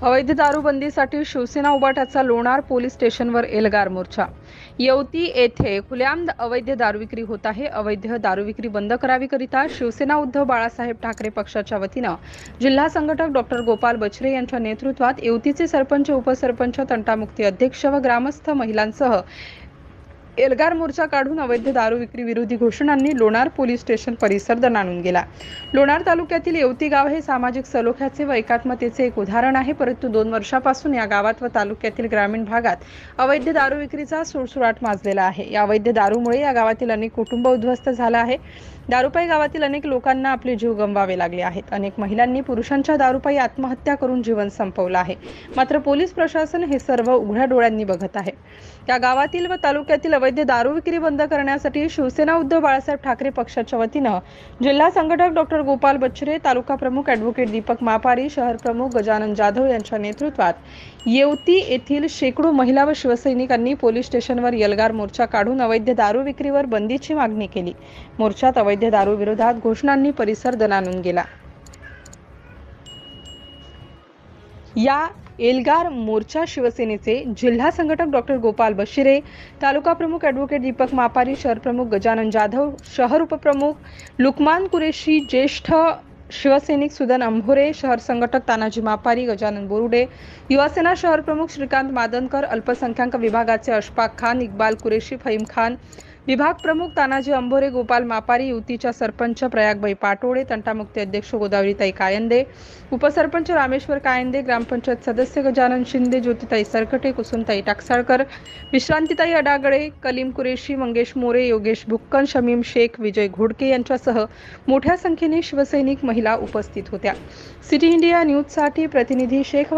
अवैध दारूबंदीसाठी शिवसेना उभाटाचा लोणार पोलीस स्टेशनवर एल्गार मोर्चा। येवती येथे खुलेआम अवैध दारू विक्री होत आहे। अवैध दारू विक्री बंद करावीकरिता शिवसेना उद्धव बाळासाहेब ठाकरे पक्षाच्या वतीनं जिल्हा संघटक डॉक्टर गोपाल बछरे यांच्या नेतृत्वात येवतीचे सरपंच, उपसरपंच, तंटामुक्ती अध्यक्ष व ग्रामस्थ महिलांसह एल्गार मोर्चा काढून अवैध दारू विक्री विरोधी घोषणांनी लोणार पोलीस स्टेशन परिसर दणाणून गेला। लोणार तालुक्यातील येवती गाव हे सामाजिक सलोख्याचे व एकात्मतेचे एक उदाहरण आहे, परंतु 2 वर्षापासून या गावात व तालुक्यातील ग्रामीण भागात अवैध दारू विक्रीचा सुळसुळाट माजलेला आहे। या अवैध दारूमुळे या गावातील अनेक कुटुंब उद्ध्वस्त झाले आहे। दारूपायी गावातील अनेक लोकांना आपले जीव गमवावे लागले आहेत। अनेक महिलांनी पुरुषांच्या दारूपायी आत्महत्या करून जीवन संपवलं आहे। मात्र पोलीस प्रशासन हे सर्व उघड्या डोळ्यांनी बघत आहे। या गावातील व तालुक्यातील अवैध दारू विक्री बंद करण्यासाठी शिवसेना उद्धव बाळासाहेब ठाकरे पक्षाच्या वतीनं जिल्हा संघटक डॉक्टर गोपाल बच्छरे, तालुका प्रमुख ॲडव्होकेट दीपक मापारी, शहर प्रमुख गजानन जाधव यांच्या नेतृत्वात येवती येथील शेकडो महिला व शिवसैनिकांनी पोलीस स्टेशनवर एल्गार मोर्चा काढून अवैध दारू विक्रीवर बंदीची मागणी केली। मोर्चात अवैध दारू विरोधात घोषणांनी परिसर दणाणून गेला। या एल्गार मोर्चा शिवसेनेचे जिल्हा संघटक डॉक्टर गोपाल बच्छरे, तालुका प्रमुख ॲडव्होकेट दीपक मापारी, शहर प्रमुख गजानन जाधव, शहर उपप्रमुख लुकमान कुरेशी, ज्येष्ठ शिवसैनिक सुदन अंभोरे, शहर संघटक तानाजी मापारी, गजानन बोरुडे, युवासेना शहर प्रमुख श्रीकांत मादनकर, अल्पसंख्याक विभागाचे अशफाक खान, इक्बाल कुरेशी, फहीम खान, विभाग प्रमुख तानाजी अंभोरे, गोपाल मापारी, युवतीच्या सरपंच प्रयागबाई पाटोळे, तंटामुक्ती अध्यक्ष गोदावरीताई कायंदे, उपसरपंच रामेश्वर कायंदे, ग्रामपंचायत सदस्य गजानन शिंदे, ज्योतिताई सरकटे, कुसुमताई टाकसाळकर, विश्रांतीताई अडागळे, कलीम कुरेशी, मंगेश मोरे, योगेश भुक्कन, शमीम शेख, विजय घोडके यांच्यासह मोठ्या संख्येने शिवसैनिक महिला उपस्थित होत्या। सिटी इंडिया न्यूजसाठी प्रतिनिधी शेख